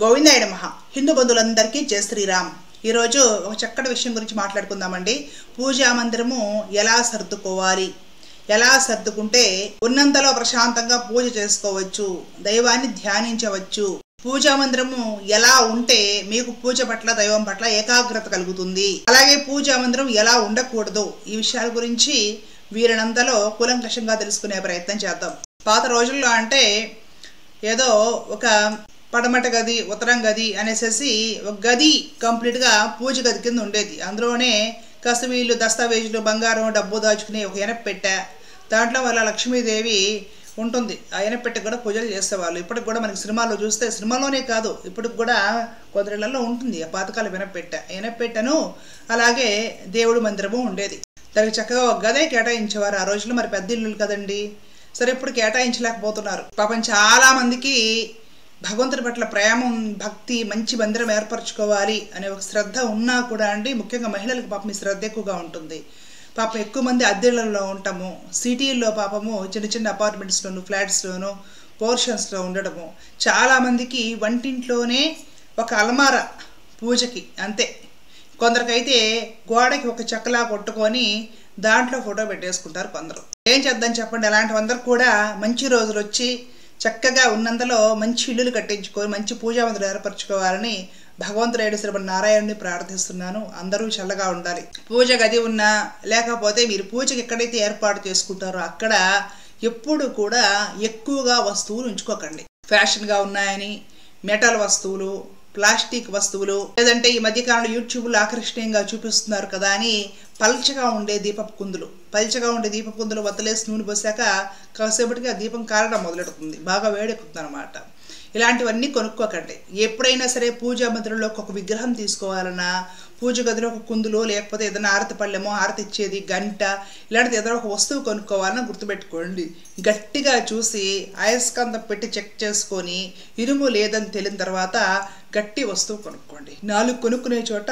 గోవిందాయ నమః. హిందూ బంధువులందరికీ జై శ్రీరామ్. ఈరోజు ఒక చక్కటి విషయం గురించి మాట్లాడుకుందామండి. పూజా మందిరము ఎలా సర్దుకోవాలి, ఎలా సర్దుకుంటే ఉన్నంతలో ప్రశాంతంగా పూజ చేసుకోవచ్చు, దైవాన్ని ధ్యానించవచ్చు, పూజా మందిరము ఎలా ఉంటే మీకు పూజ పట్ల దైవం పట్ల ఏకాగ్రత కలుగుతుంది, అలాగే పూజా మందిరం ఎలా ఉండకూడదు, ఈ విషయాల గురించి వీరినంతలో కూలంకషంగా తెలుసుకునే ప్రయత్నం చేద్దాం. పాత రోజుల్లో అంటే ఏదో ఒక పడమట గది ఉత్తరం గది అనేసి ఒక గది కంప్లీట్గా పూజ గది కింద ఉండేది. అందులోనే కసవీలు దస్తావేజులు బంగారం డబ్బు దాచుకునే ఒక ఎనపెట్టె, దాంట్లో వల్ల లక్ష్మీదేవి ఉంటుంది. ఆ ఎనపెట్టె కూడా పూజలు చేసేవాళ్ళు. ఇప్పటికి కూడా మనకి సినిమాల్లో చూస్తే, సినిమాలోనే కాదు ఇప్పటికి కూడా కొందరిళ్లలో ఉంటుంది ఆ పాతకాల ఎనపెట్టెను. అలాగే దేవుడి మందిరము ఉండేది. దానికి చక్కగా ఒక గదే కేటాయించేవారు. ఆ రోజుల్లో మరి పెద్ద ఇల్లు కదండి. సరే, ఇప్పుడు కేటాయించలేకపోతున్నారు. పాపం చాలా మందికి భగవంతుడి పట్ల ప్రేమ, భక్తి, మంచి మందిరం ఏర్పరచుకోవాలి అనే ఒక శ్రద్ధ ఉన్నా కూడా అండి, ముఖ్యంగా మహిళలకు పాపం ఈ శ్రద్ధ ఎక్కువగా ఉంటుంది. పాపం ఎక్కువ మంది అద్దెళ్లలో ఉంటాము. సిటీల్లో పాపము చిన్న చిన్న అపార్ట్మెంట్స్లోను, ఫ్లాట్స్లోను, పోర్షన్స్లో ఉండడము. చాలామందికి వంటింట్లోనే ఒక అలమార పూజకి అంతే. కొందరికైతే గోడకి ఒక చెక్కలా కొట్టుకొని దాంట్లో ఫోటో పెట్టేసుకుంటారు కొందరు. ఏం చేద్దాం చెప్పండి. అలాంటివందరూ కూడా మంచి రోజులు వచ్చి చక్కగా ఉన్నంతలో మంచి ఇల్లులు కట్టించుకొని మంచి పూజా మందిరం ఏర్పరచుకోవాలని భగవంతుడు శ్రీ నారాయణుని ప్రార్థిస్తున్నాను. అందరూ చల్లగా ఉండాలి. పూజ గది ఉన్నా లేకపోతే మీరు పూజకి ఎక్కడైతే ఏర్పాటు చేసుకుంటారో అక్కడ ఎప్పుడు కూడా ఎక్కువగా వస్తువులు ఉంచుకోకండి. ఫ్యాషన్గా ఉన్నాయని మెటల్ వస్తువులు, ప్లాస్టిక్ వస్తువులు, లేదంటే ఈ మధ్యకాలంలో యూట్యూబ్లో ఆకర్షణీయంగా చూపిస్తున్నారు కదా అని పల్చగా ఉండే దీపపు కుందులు వత్తలేసి నూనె పోసాక కాసేపటికి ఆ దీపం కారడం మొదలెడుతుంది, బాగా వేడెక్కుతుంది అనమాట. ఇలాంటివన్నీ కొనుక్కోకండి. ఎప్పుడైనా సరే పూజా మందిరంలోకి ఒక విగ్రహం తీసుకోవాలన్నా, పూజ గదిలో ఒక కుందులో లేకపోతే ఏదైనా ఆరతి పళ్ళెమో, ఆరతి ఇచ్చేది గంట, ఇలాంటిది ఏదైనా ఒక వస్తువు కొనుక్కోవాలన్నా గుర్తుపెట్టుకోండి. గట్టిగా చూసి అయస్కాంతం పెట్టి చెక్ చేసుకొని ఇనుము లేదని తెలియని తర్వాత గట్టి వస్తువు కొనుక్కోండి. 4 కొనుక్కునే చోట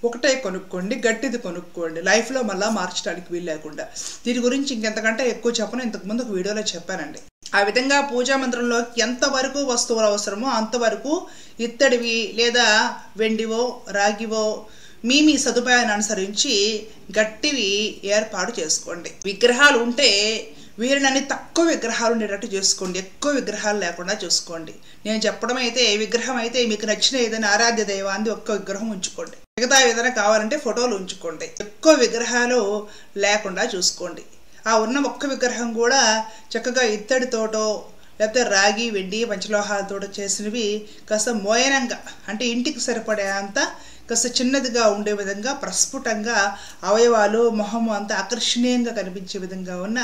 ఒకటే కొనుక్కోండి, గట్టిది కొనుక్కోండి. లైఫ్లో మళ్ళీ మార్చడానికి వీలు లేకుండా. దీని గురించి ఇంకెంతకంటే ఎక్కువ చెప్పను, ఇంతకుముందు ఒక వీడియోలో చెప్పానండి. ఆ విధంగా పూజా మందిరంలో ఎంతవరకు వస్తువులు అవసరమో అంతవరకు ఇత్తడివి లేదా వెండివో రాగివో మీ సదుపాయాన్ని అనుసరించి గట్టివి ఏర్పాటు చేసుకోండి. విగ్రహాలు ఉంటే వీరినని తక్కువ విగ్రహాలు ఉండేటట్టు చేసుకోండి, ఎక్కువ విగ్రహాలు లేకుండా చూసుకోండి. నేను చెప్పడం అయితే విగ్రహం అయితే మీకు నచ్చిన ఏదైనా ఆరాధ్య దైవాన్ని ఒక్క విగ్రహం ఉంచుకోండి. మిగతా ఏదైనా కావాలంటే ఫోటోలు ఉంచుకోండి. ఎక్కువ విగ్రహాలు లేకుండా చూసుకోండి. ఆ ఉన్న ఒక్క విగ్రహం కూడా చక్కగా ఇత్తడితోటో లేకపోతే రాగి వెండి పంచలోహాలతో చేసినవి కాస్త మోయనంగా, అంటే ఇంటికి సరిపడే అంత కాస్త చిన్నదిగా ఉండే విధంగా, ప్రస్ఫుటంగా అవయవాలు మొహము అంతా ఆకర్షణీయంగా కనిపించే విధంగా ఉన్న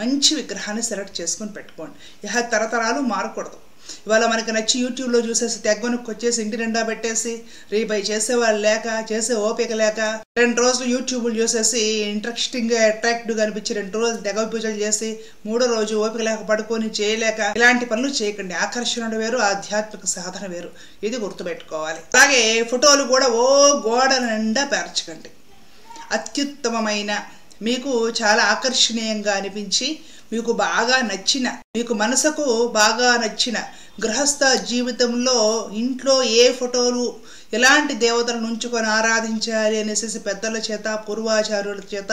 మంచి విగ్రహాన్ని సెలెక్ట్ చేసుకొని పెట్టుకోండి. ఇహ తరతరాలు మారకూడదు. ఇవాళ మనకి నచ్చి యూట్యూబ్లో చూసేసి తెగ్గొనుకు వచ్చేసి ఇంటి నిండా పెట్టేసి రీపై చేసేవాళ్ళు లేక, చేసే ఓపిక లేక 2 రోజులు యూట్యూబ్లు చూసేసి ఇంట్రెస్టింగ్గా అట్రాక్టివ్గా అనిపించి 2 రోజులు తెగ పూజలు చేసి 3వ రోజు ఓపిక లేక పడుకొని చేయలేక ఇలాంటి పనులు చేయకండి. ఆకర్షణ వేరు, ఆధ్యాత్మిక సాధన వేరు. ఇది గుర్తుపెట్టుకోవాలి. అలాగే ఫోటోలు కూడా గోడల నిండా పేర్చకండి. అత్యుత్తమమైన, మీకు చాలా ఆకర్షణీయంగా అనిపించి మీకు బాగా నచ్చిన, మీకు మనసుకు బాగా నచ్చిన గృహస్థ జీవితంలో ఇంట్లో ఏ ఫోటోలు ఎలాంటి దేవతలను ఉంచుకొని ఆరాధించాలి అనేసి పెద్దల చేత పూర్వాచార్యుల చేత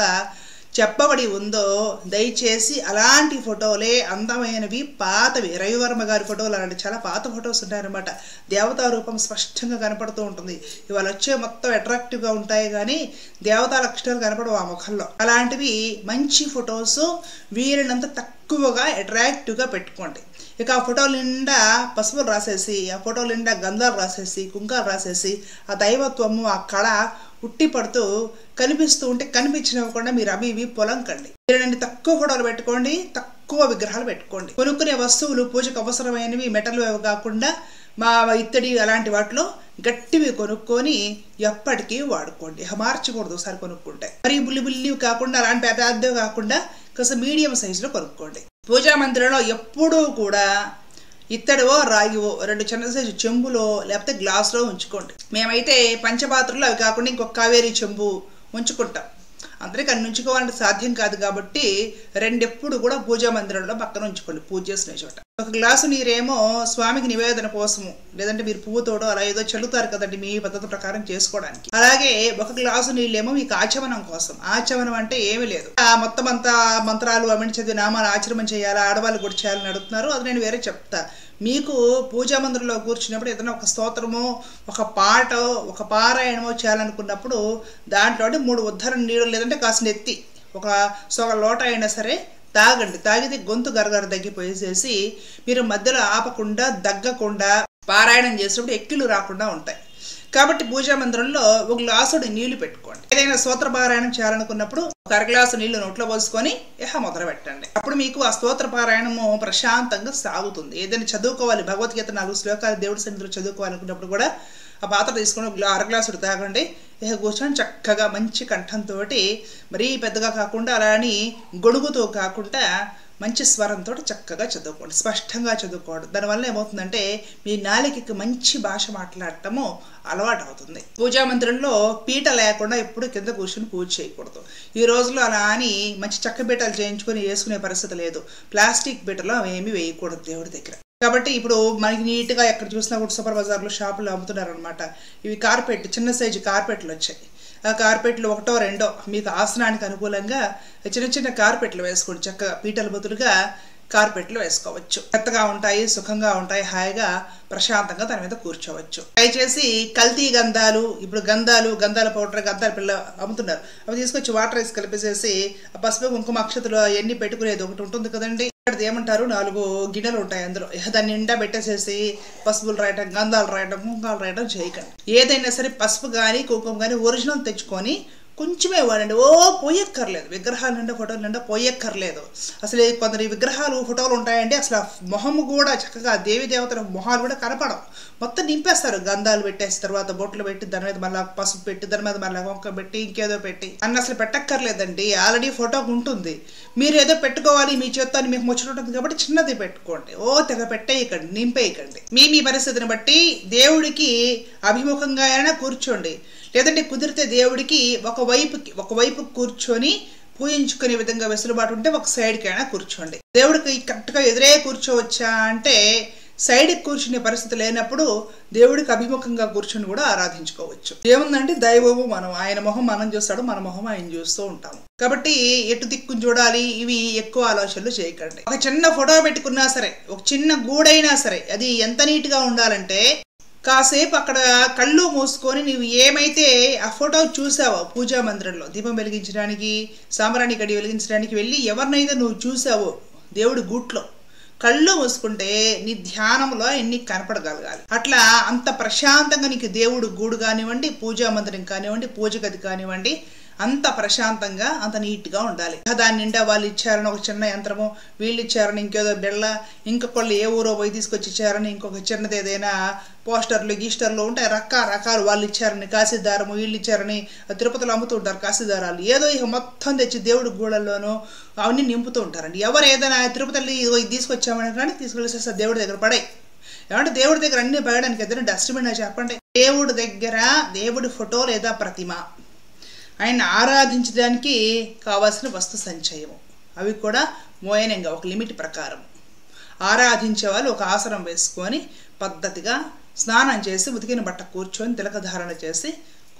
చెప్పబడి ఉందో దయచేసి అలాంటి ఫోటోలే, అందమైనవి, పాతవి. రవివర్మ గారి ఫోటోలు అలాంటి చాలా పాత ఫొటోస్ ఉంటాయన్నమాట. దేవతా రూపం స్పష్టంగా కనపడుతూ ఉంటుంది. ఇవాళ వచ్చే మొత్తం అట్రాక్టివ్గా ఉంటాయి కానీ దేవతా లక్షణాలు కనపడవు ఆ ముఖంలో. అలాంటివి మంచి ఫొటోస్ వీరినంత తక్కువగా అట్రాక్టివ్గా పెట్టుకోండి. ఇక ఆ ఫోటోల నిండా పసుపులు రాసేసి, ఆ ఫోటోల నిండా గంధాలు రాసేసి, కుంకాలు రాసేసి ఆ దైవత్వము, ఆ కళ ఉట్టి పడుతూ కనిపిస్తూ ఉంటే కనిపించినవ్వకుండా మీరు అవి ఇవి పొలంకండి. వీరిని తక్కువ ఫోటోలు పెట్టుకోండి, తక్కువ విగ్రహాలు పెట్టుకోండి. కొనుక్కునే వస్తువులు పూజకు అవసరమైనవి మెటల్ కాకుండా మా ఇత్తడి అలాంటి వాటిలో గట్టివి కొనుక్కొని ఎప్పటికీ వాడుకోండి. మార్చకూడదు ఒకసారి కొనుక్కుంటే. మరి బుల్లి కాకుండా అలాంటి పెద్దవి కాకుండా కాస్త మీడియం సైజులో కొనుక్కోండి. పూజా మందిరంలో ఎప్పుడూ కూడా ఇత్తడివో రాగివో 2 చిన్న సైజు చెంబులో లేకపోతే గ్లాసులో ఉంచుకోండి. మేమైతే పంచపాత్రలు అవి కాకుండా ఇంకొక కావేరీ చెంబు ఉంచుకుంటాం. అందరికీ అన్ని ఉంచుకోవాలంటే సాధ్యం కాదు కాబట్టి రెండెప్పుడు కూడా పూజా మందిరంలో పక్కన ఉంచుకోండి, పూజ చేసిన చోట. ఒక గ్లాసు నీరేమో స్వామికి నివేదన కోసము, లేదంటే మీరు పువ్వుతోడో అలా ఏదో చల్లుతారు కదండి మీ పద్ధతి ప్రకారం చేసుకోవడానికి. అలాగే ఒక గ్లాసు నీళ్ళేమో మీకు ఆచమనం కోసం. ఆచమనం అంటే ఏమీ లేదు, మొత్తం అంతా మంత్రాలు అమిడి చదివి నామాలు ఆచరణ చేయాలా, ఆడవాళ్ళు కూడా చేయాలని అడుగుతున్నారు. అది నేను వేరే చెప్తా. మీకు పూజా మందిరంలో కూర్చున్నప్పుడు ఏదైనా ఒక స్తోత్రమో, ఒక పాటో, ఒక పారాయణమో చేయాలనుకున్నప్పుడు దాంట్లో 3 ఉద్ధరణ నీళ్ళు, లేదంటే కాసిన ఎత్తి ఒక లోట అయినా సరే తాగండి. తాగితే గొంతు గరగర తగ్గిపోయేసేసి మీరు మధ్యలో ఆపకుండా దగ్గకుండా పారాయణం చేసినప్పుడు ఎక్కిళ్ళు రాకుండా ఉంటాయి. కాబట్టి పూజా మందిరంలో ఒక గ్లాసుడు నీళ్లు పెట్టుకోండి. ఏదైనా స్తోత్ర పారాయణం చేయాలనుకున్నప్పుడు ఒక అర గ్లాసు నీళ్లు నోట్లో పోసుకొని మొదలు పెట్టండి. అప్పుడు మీకు ఆ స్తోత్ర పారాయణము ప్రశాంతంగా సాగుతుంది. ఏదైనా చదువుకోవాలి, భగవద్గీత 4 శ్లోకాలు దేవుడి సన్నిధిలో చదువుకోవాలనుకున్నప్పుడు కూడా ఆ పాత్ర తీసుకొని అర గ్లాసుడు తాగండి. కూర్చొని చక్కగా మంచి కంఠంతో, మరీ పెద్దగా కాకుండా అలా అని గొడుగుతో కాకుండా మంచి స్వరంతో చక్కగా చదువుకోండి, స్పష్టంగా చదువుకోండి. దానివల్ల ఏమవుతుందంటే మీ నాలుకకి మంచి భాష మాట్లాడటము అలవాటు అవుతుంది. పూజా మందిరంలో పీట లేకుండా ఎప్పుడు కింద కూర్చొని పూజ చేయకూడదు. ఈ రోజుల్లో అలా అని మంచి చెక్క పీటలు చేయించుకొని వేసుకునే పరిస్థితి లేదు. ప్లాస్టిక్ పీటలో అవేమీ వేయకూడదు దేవుడి దగ్గర. కాబట్టి ఇప్పుడు మనకి నీట్గా ఎక్కడ చూసినా కూడా సూపర్ బజార్లో షాపులో అమ్ముతున్నారు అనమాట. ఇవి కార్పెట్, చిన్న సైజు కార్పెట్లు వచ్చాయి. ఆ కార్పెట్లు 1, 2 మీకు ఆసనానికి అనుకూలంగా చిన్న చిన్న కార్పెట్లు వేసుకోండి. చక్కగా పీటల బదులుగా కార్పెట్లు వేసుకోవచ్చు. మెత్తగా ఉంటాయి, సుఖంగా ఉంటాయి, హాయిగా ప్రశాంతంగా దాని మీద కూర్చోవచ్చు. దయచేసి కల్తీ గంధాలు, ఇప్పుడు గంధాల పౌడర్, గంధాల పిల్ల అమ్ముతున్నారు. అవి తీసుకొచ్చి వాటర్ వేసి కలిపేసేసి ఆ పసుపు కుంకుమ అక్షతలు అవన్నీ పెట్టుకునేది ఒకటి ఉంటుంది కదండి. అది ఏమంటారు, 4 గిన్నెలు ఉంటాయి. అందులో దాన్ని నిండా పెట్టేసేసి పసుపులు రాయటం, గంధాలు రాయటం, కుంకాలు రాయటం చేయకండి. ఏదైనా సరే పసుపు కానీ కుంకుమ కానీ ఒరిజినల్ తెచ్చుకొని కొంచెమే వాడండి. పోయక్కర్లేదు. విగ్రహాల నిండా, ఫోటోల నిండా పోయక్కర్లేదు. అసలు కొందరు విగ్రహాలు, ఫోటోలు ఉంటాయండి, అసలు మొహము కూడా చక్కగా దేవి దేవతల మొహాలు కూడా కనపడవు. మొత్తం నింపేస్తారు. గంధాలు పెట్టేసి తర్వాత బొట్లు పెట్టి దాని మీద మళ్ళీ పసుపు పెట్టి దాని మీద మళ్ళీ వంక పెట్టి ఇంకేదో పెట్టి అసలు పెట్టక్కర్లేదండి. ఆల్రెడీ ఫోటోకి ఉంటుంది. మీరు ఏదో పెట్టుకోవాలి మీ చేత్తో అని మీకు ముచ్చట ఉంటుంది కాబట్టి చిన్నది పెట్టుకోండి. తెగ పెట్టేయకండి, నింపేయకండి. మీ పరిస్థితిని బట్టి దేవుడికి అభిముఖంగా అయినా కూర్చోండి, లేదంటే కుదిరితే దేవుడికి ఒకవైపు కూర్చొని పూజించుకునే విధంగా వెసులుబాటు ఉంటే ఒక సైడ్కి అయినా కూర్చోండి. దేవుడికి కరెక్ట్గా ఎదురే కూర్చోవచ్చా అంటే సైడ్కి కూర్చునే పరిస్థితి లేనప్పుడు దేవుడికి అభిముఖంగా కూర్చొని కూడా ఆరాధించుకోవచ్చు. ఏముందంటే దైవము ఆయన మొహం మనం చూస్తాడు, మన మొహం ఆయన చూస్తూ ఉంటాము. కాబట్టి ఎటు దిక్కుని చూడాలి, ఇవి ఎక్కువ ఆలోచనలు చేయకండి. ఒక చిన్న ఫోటో పెట్టుకున్నా సరే, ఒక చిన్న గూడైనా సరే, అది ఎంత నీట్గా ఉండాలంటే కాసేపు అక్కడ కళ్ళు మూసుకొని నీవు ఏమైతే ఆ ఫోటో చూసావో పూజా మందిరంలో దీపం వెలిగించడానికి, సాంబ్రాణి గడి వెలిగించడానికి వెళ్ళి ఎవరినైతే నువ్వు చూసావో దేవుడి గూట్లో కళ్ళు మూసుకుంటే నీ ధ్యానంలో ఎన్ని కనపడగలగాలి. అట్లా అంత ప్రశాంతంగా నీకు దేవుడు గూడు కానివ్వండి, పూజా మందిరం కానివ్వండి, పూజ గది కానివ్వండి, అంత ప్రశాంతంగా అంత నీట్గా ఉండాలి. దాని నిండా వాళ్ళు ఇచ్చారని ఒక చిన్న యంత్రము, వీళ్ళు ఇచ్చారని ఇంకేదో బిళ్ళ, ఇంకొకళ్ళు ఏ ఊరో పోయి తీసుకొచ్చి ఇచ్చారని ఇంకొక చిన్నది ఏదైనా పోస్టర్లు గీస్టర్లు ఉంటాయి, రకరకాలు. వాళ్ళు ఇచ్చారని కాశీదారము, వీళ్ళు ఇచ్చారని తిరుపతిలో అమ్ముతూ ఉంటారు కాశీదారాలు. ఏదో మొత్తం తెచ్చి దేవుడి గూడల్లోనూ అవన్నీ నింపుతూ ఉంటారండి. ఎవరు ఏదైనా తిరుపతి తీసుకొచ్చామని కానీ తీసుకెళ్ళేసేస్తారు దేవుడి దగ్గర పడాయి. ఏమంటే దేవుడి దగ్గర అన్ని పడడానికి ఏదైనా డస్ట్బిన్ చెప్పండి. దేవుడి దగ్గర దేవుడి ఫోటో లేదా ప్రతిమ, ఆయన ఆరాధించడానికి కావాల్సిన వస్తు సంచయము, అవి కూడా మోయనంగా ఒక లిమిట్ ప్రకారం ఆరాధించే వాళ్ళు ఒక ఆసనం వేసుకొని పద్ధతిగా స్నానం చేసి ఉతికిన బట్ట కూర్చొని తిలక ధారణ చేసి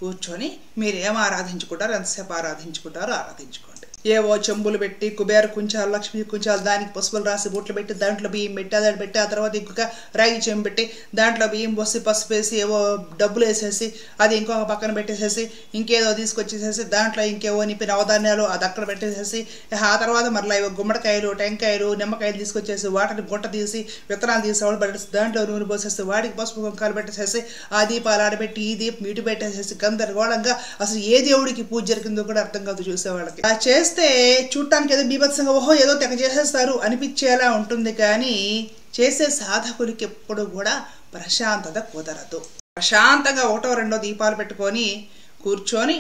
కూర్చొని మీరు ఏం ఆరాధించుకుంటారో ఎంతసేపు ఆరాధించుకుంటారో ఆరాధించుకోండి. ఏవో చెంబులు పెట్టి కుబేర కుంచాలు, లక్ష్మీ కుంచాలు, దానికి పసుపులు రాసి బొట్లు పెట్టి దాంట్లో బియ్యం పెట్టి దాన్ని పెట్టి ఆ తర్వాత ఇంకొక రాగి చెంబు పెట్టి దాంట్లో బియ్యం పోసి పసుపు వేసి ఏవో డబ్బులు వేసేసి అది ఇంకొక పక్కన పెట్టేసేసి ఇంకేదో తీసుకొచ్చేసేసి దాంట్లో ఇంకేవో నింపి నవధాన్యాలు అది అక్కడ పెట్టేసేసి ఆ తర్వాత మరలా ఇవో గుమ్మడికాయలు, టెంకాయలు, నిమ్మకాయలు తీసుకొచ్చేసి వాటిని గుంట తీసి విత్తనాలు తీసేవాళ్ళు పెట్టేసి దాంట్లో నూనె పోసేసి వాటికి పసుపు కుంకాలు పెట్టేసేసి ఆ దీపాలు ఆడబెట్టి ఈ దీపం ఇటు పెట్టేసేసి గందరగోళంగా అసలు ఏ దేవుడికి పూజ జరిగిందో కూడా అర్థం కాదు చూసేవాళ్ళకి. ఆ చేస్తే చూడటానికి ఏదో బీభత్సంగా ఏదో తెగ చేసేస్తారు అనిపించేలా ఉంటుంది, కానీ చేసే సాధకులకి ఎప్పుడు కూడా ప్రశాంతత కుదరదు. ప్రశాంతంగా 1, 2 దీపాలు పెట్టుకొని కూర్చొని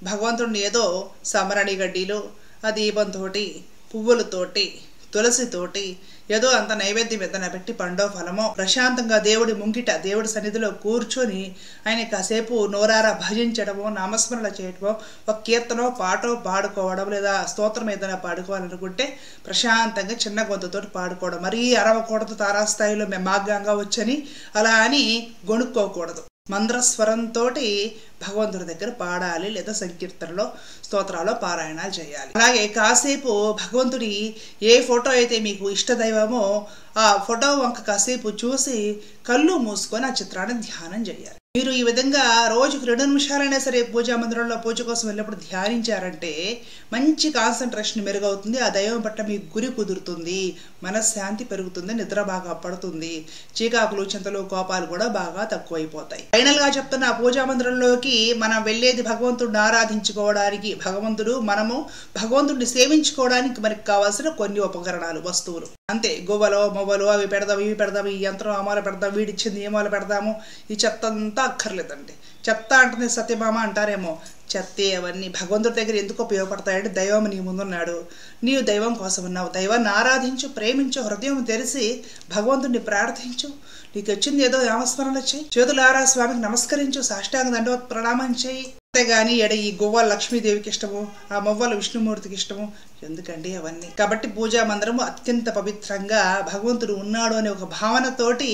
భగవంతుడిని ఏదో సమరణి గడ్డీలు ఆ దీపంతో, పువ్వులతోటి, తులసితోటి ఏదో అంత నైవేద్యం ఏదైనా పెట్టి పండో ఫలమో ప్రశాంతంగా దేవుడి ముంగిట దేవుడి సన్నిధిలో కూర్చొని ఆయన కాసేపు నోరారా భజించడమో నామస్మరణ చేయడమో ఒక కీర్తనో పాటో పాడుకోవడం లేదా స్తోత్రం ఏదైనా పాడుకోవాలనుకుంటే ప్రశాంతంగా చిన్న గొంతుతో పాడుకోవడం. మరీ అరవకూడదు తారాస్థాయిలో మెమాగ్గా వచ్చని అలా అని గొణుక్కోకూడదు. మంద్రస్వరంతో భగవంతుడి దగ్గర పాడాలి లేదా సంకీర్తనలో స్తోత్రాల్లో పారాయణాలు చేయాలి. అలాగే కాసేపు భగవంతుడి ఏ ఫోటో అయితే మీకు ఇష్టదైవమో ఆ ఫోటో వంక కాసేపు చూసి కళ్ళు మూసుకొని ఆ చిత్రాన్ని ధ్యానం చేయాలి. మీరు ఈ విధంగా రోజుకు 2 నిమిషాలైనా సరే పూజా మందిరంలో పూజ కోసం వెళ్ళినప్పుడు ధ్యానించారంటే మంచి కాన్సన్ట్రేషన్ మెరుగవుతుంది. ఆ దైవం పట్ల మీకు గురి కుదురుతుంది, మనశ్శాంతి పెరుగుతుంది, నిద్ర బాగా పడుతుంది, చీకాకులు చింతలు కోపాలు కూడా బాగా తక్కువైపోతాయి. ఫైనల్గా చెప్తున్న ఆ పూజా మందిరంలోకి మనం వెళ్ళేది భగవంతుడిని ఆరాధించుకోవడానికి, మనము భగవంతుడిని సేవించుకోవడానికి మనకి కావాల్సిన కొన్ని ఉపకరణాలు, వస్తువులు అంతే. గువ్వలో మొవ్వలు అవి పెడదాం, ఇవి పెడదాం, ఈ యంత్రం అమాల పెడదాం, వీడిచ్చింది ఏమాల పెడదాము, ఈ చెత్త అంతా అక్కర్లేదండి. చెత్త అంటుంది సత్యభామ అంటారేమో, చెత్తే అవన్నీ. భగవంతుడి దగ్గర ఎందుకు ఉపయోగపడతాయంటే దైవం నీ ముందున్నాడు, నీవు దైవం కోసం ఉన్నావు, దైవాన్ని ఆరాధించు, ప్రేమించు, హృదయం తెరిచి భగవంతుడిని ప్రార్థించు. నీకు వచ్చింది ఏదో నామస్మరణ చేయి, చేతులారా స్వామికి నమస్కరించు, సాష్టాంగ దండవత్ ప్రణామం చేయి. అంతేగాని ఈ గువ్వలు లక్ష్మీదేవికి ఇష్టము, ఆ మొవ్వలు విష్ణుమూర్తికి ఇష్టము, ఎందుకండి అవన్నీ. కాబట్టి పూజా మందిరము అత్యంత పవిత్రంగా భగవంతుడు ఉన్నాడు అనే ఒక భావనతోటి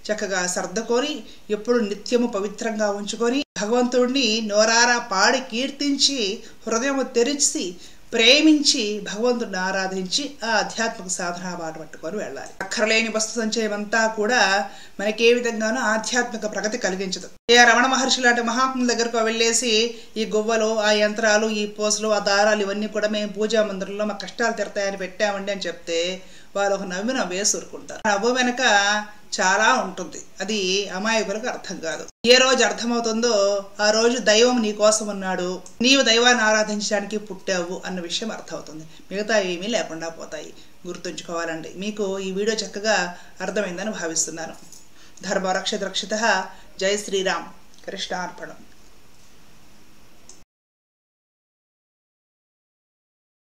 చక్కగా సర్దుకొని ఎప్పుడు నిత్యము పవిత్రంగా ఉంచుకొని భగవంతుడిని నోరారా పాడి కీర్తించి హృదయము తెరిచి ప్రేమించి భగవంతుడిని ఆరాధించి ఆ ఆధ్యాత్మిక సాధన బాట పట్టుకొని వెళ్ళాలి. అక్కరలేని వస్తు సంచయం అంతా కూడా మనకి ఏ విధంగానూ ఆధ్యాత్మిక ప్రగతి కలిగించదు. రమణ మహర్షి లాంటి మహాత్ముల దగ్గరకు వెళ్ళేసి ఈ గువ్వలు, ఆ యంత్రాలు, ఈ పోసలు, ఆ దారాలు ఇవన్నీ కూడా మేము పూజా మందిరంలో మా కష్టాలు తీరతాయని పెట్టామండి అని చెప్తే వాళ్ళు ఒక నవ్వేసి ఊరుకుంటారు. నవ్వు వెనక చాలా ఉంటుంది, అది అమాయకులకు అర్థం కాదు. ఏ రోజు అర్థమవుతుందో ఆ రోజు దైవం నీ కోసం ఉన్నాడు, నీవు దైవాన్ని ఆరాధించడానికి పుట్టావు అన్న విషయం అర్థమవుతుంది. మిగతా ఏమీ లేకుండా పోతాయి. గుర్తుంచుకోవాలండి. మీకు ఈ వీడియో చక్కగా అర్థమైందని భావిస్తున్నాను. ధర్మ రక్షిత రక్షిత. జై శ్రీరామ్. కృష్ణార్పణం.